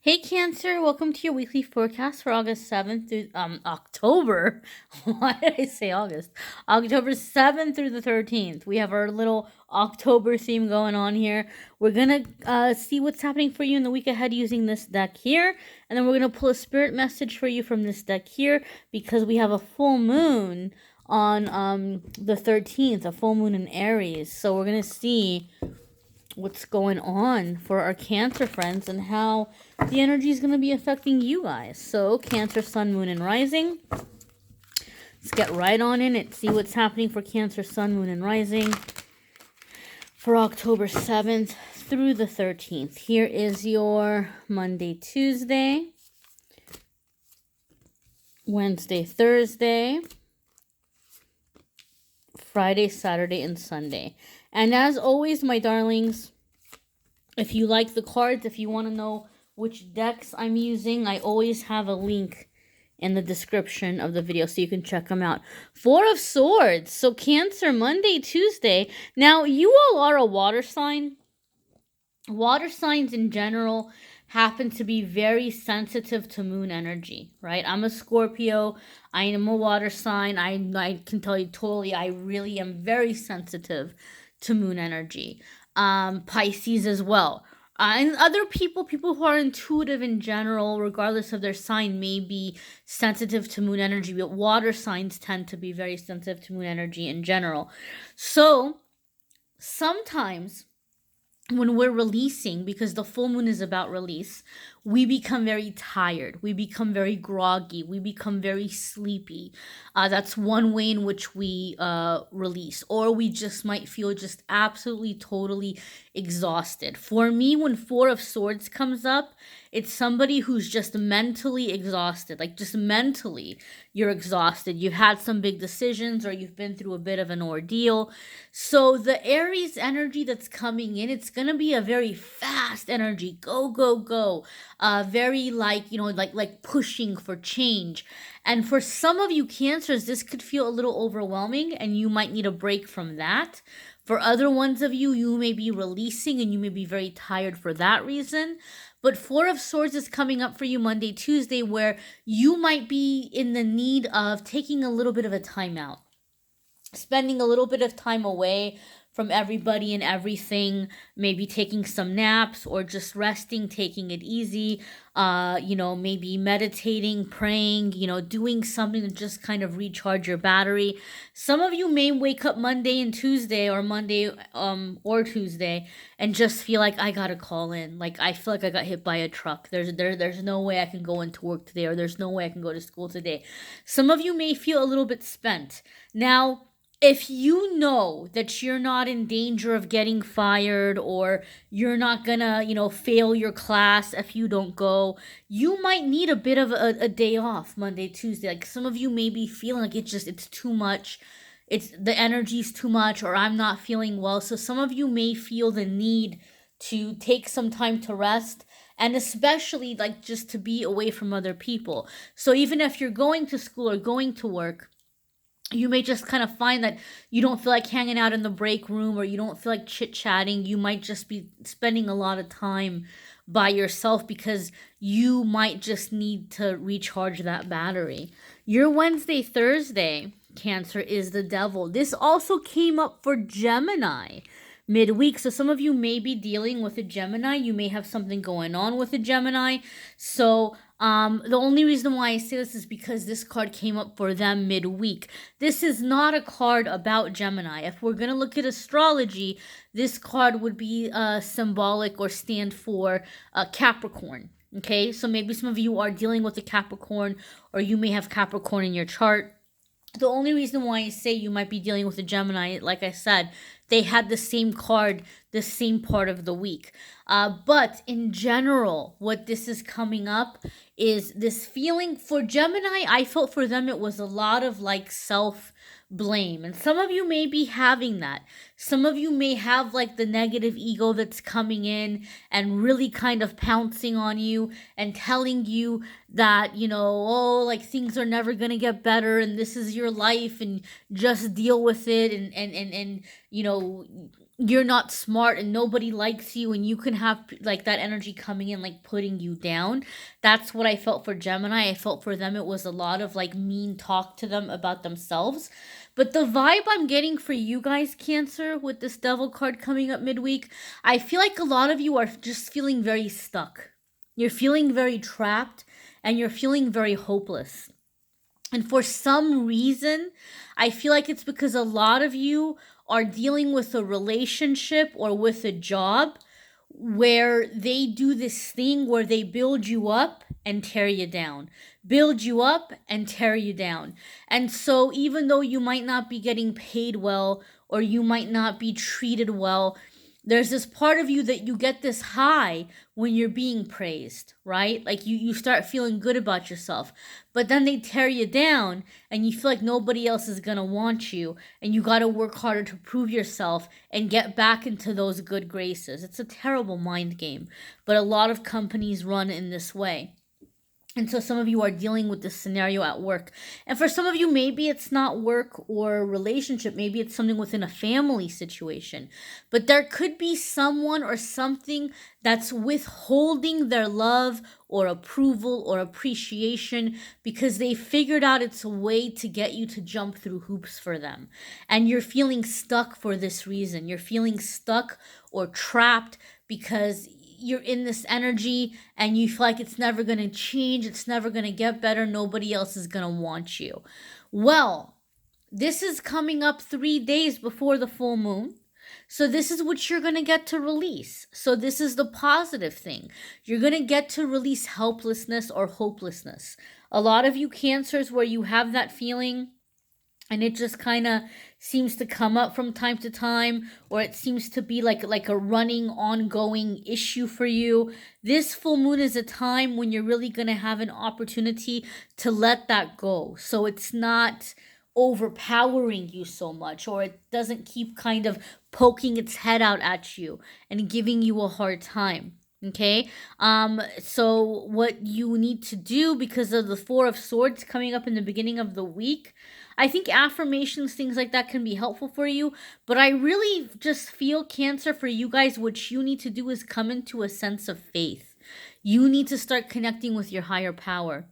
Hey Cancer, welcome to your weekly forecast for August 7th through October. Why did I say August? October 7th through the 13th. We have our little October theme going on here. We're going to see what's happening for you in the week ahead using this deck here. And then we're going to pull a spirit message for you from this deck here because we have a full moon on the 13th, a full moon in Aries. So we're going to see what's going on for our Cancer friends and how the energy is going to be affecting you guys. So Cancer, Sun, Moon, and Rising. Let's get right on in it. See what's happening for Cancer, Sun, Moon, and Rising for October 7th through the 13th. Here is your Monday, Tuesday, Wednesday, Thursday, Friday, Saturday, and Sunday. And as always, my darlings, if you like the cards, if you want to know which decks I'm using, I always have a link in the description of the video so you can check them out. Four of Swords. So Cancer, Monday, Tuesday. Now, you all are a water sign. Water signs in general happen to be very sensitive to moon energy, right? I'm a Scorpio. I am a water sign. I can tell you totally, I really am very sensitive to moon energy. Pisces as well. And other people who are intuitive in general, regardless of their sign, may be sensitive to moon energy, but water signs tend to be very sensitive to moon energy in general. So sometimes when we're releasing, because the full moon is about release, we become very tired. We become very groggy. We become very sleepy. That's one way in which we release. Or we just might feel just absolutely, totally exhausted. For me, when Four of Swords comes up, it's somebody who's just mentally exhausted. Like just mentally, you're exhausted. You've had some big decisions or you've been through a bit of an ordeal. So the Aries energy that's coming in, it's going to be a very fast energy. Go, go, go. Very like, like pushing for change. And for some of you Cancers, this could feel a little overwhelming and you might need a break from that. For other ones of you, you may be releasing and you may be very tired for that reason. But Four of Swords is coming up for you Monday, Tuesday, where you might be in the need of taking a little bit of a time out, spending a little bit of time away from everybody and everything, maybe taking some naps or just resting, taking it easy, maybe meditating, praying, doing something to just kind of recharge your battery. Some of you may wake up Monday and Tuesday or Monday or Tuesday and just feel like I gotta call in. Like I feel like I got hit by a truck. There's no way I can go into work today, or there's no way I can go to school today. Some of you may feel a little bit spent. Now, if you know that you're not in danger of getting fired or you're not gonna, fail your class if you don't go, you might need a bit of a day off Monday, Tuesday. Like some of you may be feeling like it's too much. The energy's too much, or I'm not feeling well. So some of you may feel the need to take some time to rest, and especially like just to be away from other people. So even if you're going to school or going to work, you may just kind of find that you don't feel like hanging out in the break room or you don't feel like chit-chatting. You might just be spending a lot of time by yourself because you might just need to recharge that battery. Your Wednesday, Thursday, Cancer, is the Devil. This also came up for Gemini midweek. So some of you may be dealing with a Gemini. You may have something going on with a Gemini. So the only reason why I say this is because this card came up for them midweek. This is not a card about Gemini. If we're going to look at astrology, this card would be symbolic or stand for Capricorn. Okay, so maybe some of you are dealing with a Capricorn, or you may have Capricorn in your chart. The only reason why I say you might be dealing with a Gemini, like I said, they had the same card, the same part of the week. But in general, what this is coming up is this feeling for Gemini. I felt for them it was a lot of like self-blame. And some of you may be having that. Some of you may have like the negative ego that's coming in and really kind of pouncing on you and telling you that, like things are never going to get better and this is your life and just deal with it and you're not smart and nobody likes you, and you can have like that energy coming in like putting you down. That's what I felt for Gemini. I felt for them it was a lot of like mean talk to them about themselves. But the vibe I'm getting for you guys, Cancer, with this Devil card coming up midweek, I feel like a lot of you are just feeling very stuck. You're feeling very trapped, and you're feeling very hopeless. And for some reason, I feel like it's because a lot of you are dealing with a relationship or with a job where they do this thing where they build you up and tear you down, build you up and tear you down. And so, even though you might not be getting paid well or you might not be treated well, there's this part of you that you get this high when you're being praised, right? Like you start feeling good about yourself. But then they tear you down and you feel like nobody else is going to want you, and you got to work harder to prove yourself and get back into those good graces. It's a terrible mind game, but a lot of companies run in this way. And so some of you are dealing with this scenario at work. And for some of you, maybe it's not work or relationship. Maybe it's something within a family situation. But there could be someone or something that's withholding their love or approval or appreciation because they figured out it's a way to get you to jump through hoops for them. And you're feeling stuck for this reason. You're feeling stuck or trapped because you're in this energy and you feel like it's never going to change, it's never going to get better, nobody else is going to want you. Well, this is coming up 3 days before the full moon. So this is what you're going to get to release. So this is the positive thing. You're going to get to release helplessness or hopelessness. A lot of you Cancers where you have that feeling and it just kind of seems to come up from time to time, or it seems to be like a running, ongoing issue for you. This full moon is a time when you're really going to have an opportunity to let that go. So it's not overpowering you so much, or it doesn't keep kind of poking its head out at you and giving you a hard time. Okay, so what you need to do, because of the Four of Swords coming up in the beginning of the week, I think affirmations, things like that can be helpful for you. But I really just feel, Cancer, for you guys, what you need to do is come into a sense of faith. You need to start connecting with your higher power.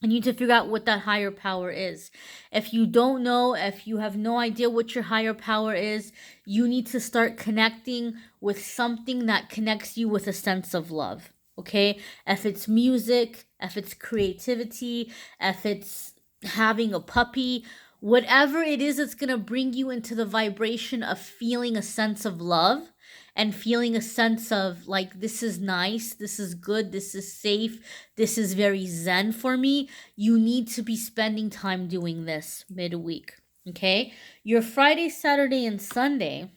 You need to figure out what that higher power is. If you don't know, if you have no idea what your higher power is, you need to start connecting with something that connects you with a sense of love. Okay? If it's music, if it's creativity, if it's having a puppy, whatever it is that's going to bring you into the vibration of feeling a sense of love and feeling a sense of like, this is nice, this is good, this is safe, this is very zen for me. You need to be spending time doing this midweek. Okay? Your Friday, Saturday, and Sunday,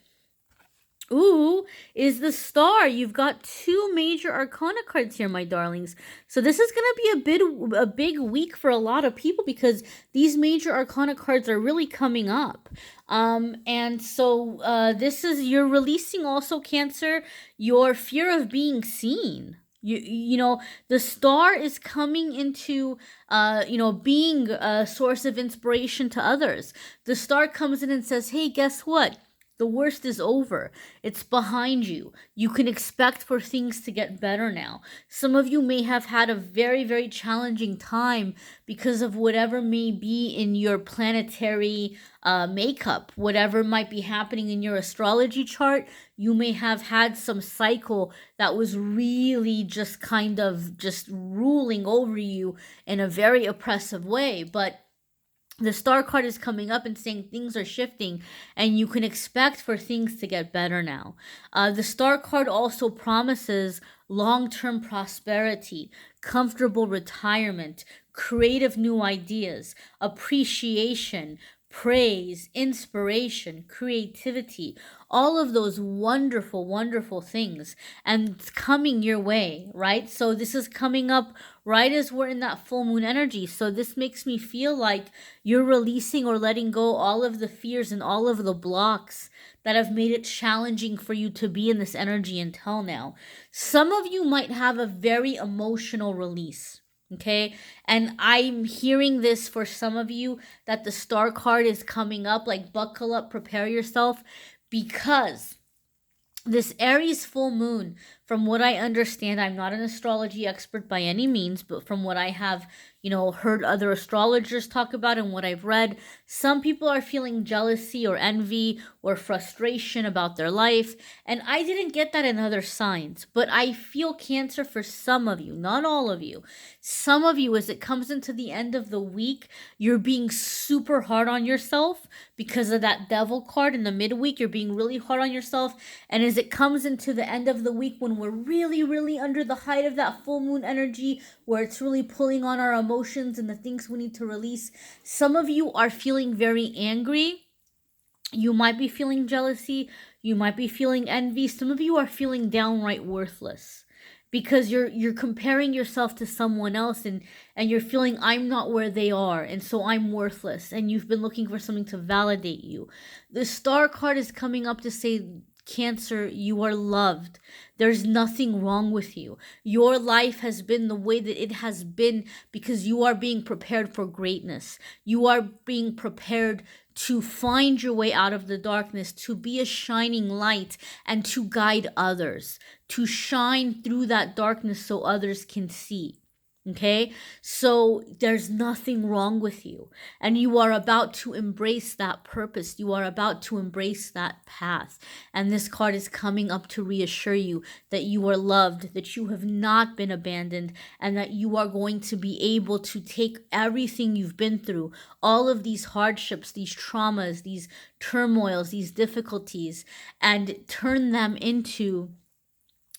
is the Star. You've got 2 major arcana cards here, my darlings. So this is going to be a big week for a lot of people because these major arcana cards are really coming up. And so this is, you're releasing also, Cancer, your fear of being seen. You know, the Star is coming into, being a source of inspiration to others. The Star comes in and says, hey, guess what? The worst is over. It's behind you. You can expect for things to get better now. Some of you may have had a very, very challenging time because of whatever may be in your planetary makeup, whatever might be happening in your astrology chart. You may have had some cycle that was really just kind of just ruling over you in a very oppressive way. But the Star card is coming up and saying things are shifting and you can expect for things to get better now. The Star card also promises long-term prosperity, comfortable retirement, creative new ideas, appreciation, praise, inspiration, creativity, all of those wonderful, wonderful things. And it's coming your way, right? So this is coming up right as we're in that full moon energy. So this makes me feel like you're releasing or letting go all of the fears and all of the blocks that have made it challenging for you to be in this energy until now. Some of you might have a very emotional release. Okay, and I'm hearing this for some of you that the Star card is coming up, like buckle up, prepare yourself, because This Aries full moon, from what I understand, I'm not an astrology expert by any means, but from what I have, heard other astrologers talk about and what I've read, some people are feeling jealousy or envy or frustration about their life. And I didn't get that in other signs, but I feel Cancer for some of you, not all of you. Some of you, as it comes into the end of the week, you're being super hard on yourself because of that Devil card in the midweek. You're being really hard on yourself. And as it comes into the end of the week, when we're really, really under the height of that full moon energy, where it's really pulling on our emotions and the things we need to release, some of you are feeling very angry. You might be feeling jealousy. You might be feeling envy. Some of you are feeling downright worthless because you're comparing yourself to someone else, and you're feeling, I'm not where they are, and so I'm worthless, and you've been looking for something to validate you. The Star card is coming up to say, Cancer, you are loved. There's nothing wrong with you. Your life has been the way that it has been because you are being prepared for greatness. You are being prepared to find your way out of the darkness, to be a shining light, and to guide others, to shine through that darkness so others can see. Okay, so there's nothing wrong with you, and you are about to embrace that purpose. You are about to embrace that path, and this card is coming up to reassure you that you are loved, that you have not been abandoned, and that you are going to be able to take everything you've been through, all of these hardships, these traumas, these turmoils, these difficulties, and turn them into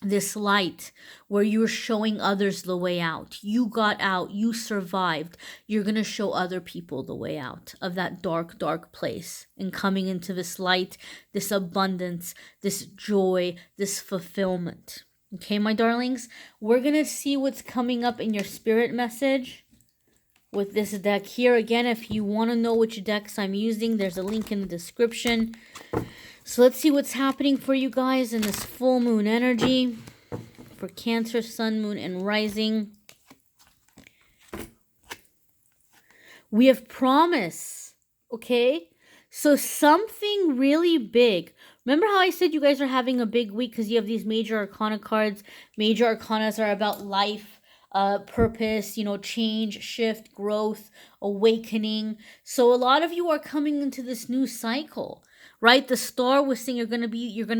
this light where you're showing others the way out. You got out, you survived. You're going to show other people the way out of that dark, dark place and coming into this light, this abundance, this joy, this fulfillment. Okay, my darlings, we're going to see what's coming up in your spirit message with this deck here. Again, if you want to know which decks I'm using, there's a link in the description. So let's see what's happening for you guys in this full moon energy for Cancer, Sun, Moon, and Rising. We have promise, okay? So something really big. Remember how I said you guys are having a big week because you have these major arcana cards. Major arcanas are about life, purpose, change, shift, growth, awakening. So a lot of you are coming into this new cycle. Right? The star was saying you're gonna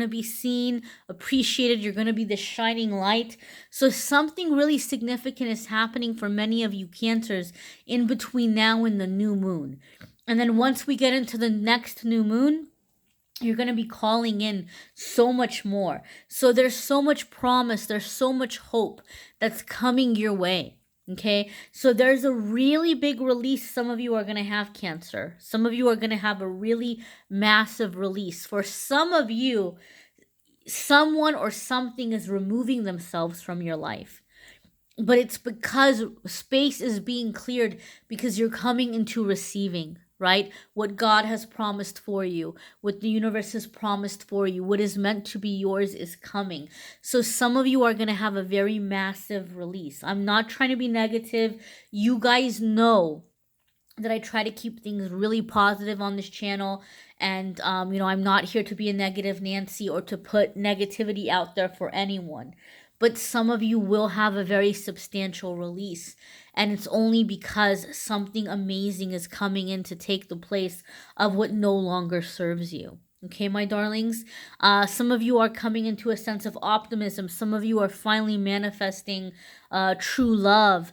be seen, appreciated, you're gonna be the shining light. So something really significant is happening for many of you Cancers in between now and the new moon. And then once we get into the next new moon, you're going to be calling in so much more. So there's so much promise, there's so much hope that's coming your way. Okay, so there's a really big release some of you are going to have, Cancer. Some of you are going to have a really massive release. For some of you, someone or something is removing themselves from your life. But it's because space is being cleared because you're coming into receiving, right? What God has promised for you, what the universe has promised for you, what is meant to be yours is coming. So some of you are going to have a very massive release. I'm not trying to be negative. You guys know that I try to keep things really positive on this channel. And, I'm not here to be a negative Nancy or to put negativity out there for anyone. But some of you will have a very substantial release. And it's only because something amazing is coming in to take the place of what no longer serves you. Okay, my darlings? Some of you are coming into a sense of optimism. Some of you are finally manifesting true love,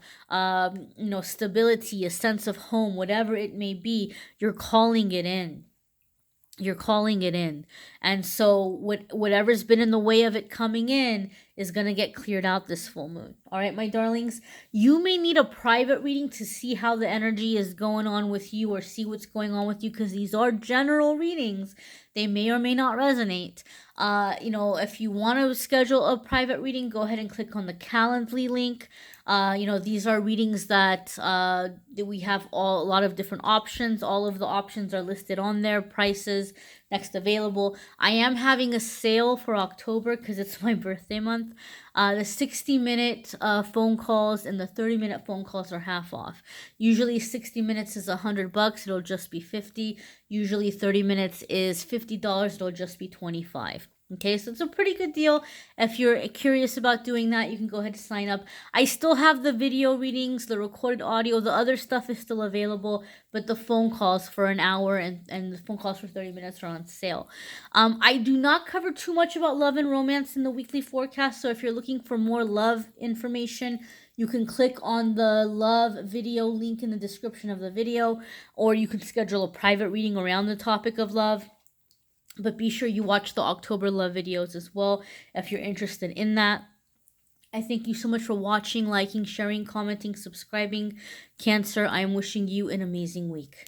stability, a sense of home, whatever it may be. You're calling it in. You're calling it in. And so whatever's been in the way of it coming in is going to get cleared out this full moon. All right, my darlings, you may need a private reading to see how the energy is going on with you or see what's going on with you, because these are general readings. They may or may not resonate. If you want to schedule a private reading, go ahead and click on the Calendly link. These are readings that we have a lot of different options. All of the options are listed on there, prices, next available. I am having a sale for October because it's my birthday month. The 60-minute phone calls and the 30-minute phone calls are half off. Usually 60 minutes is $100. It'll just be $50. Usually 30 minutes is $50. It'll just be $25. Okay, so it's a pretty good deal. If you're curious about doing that, you can go ahead and sign up. I still have the video readings, the recorded audio. The other stuff is still available, but the phone calls for an hour and the phone calls for 30 minutes are on sale. I do not cover too much about love and romance in the weekly forecast, so if you're looking for more love information, you can click on the love video link in the description of the video, or you can schedule a private reading around the topic of love. But be sure you watch the October love videos as well if you're interested in that. I thank you so much for watching, liking, sharing, commenting, subscribing. Cancer, I am wishing you an amazing week.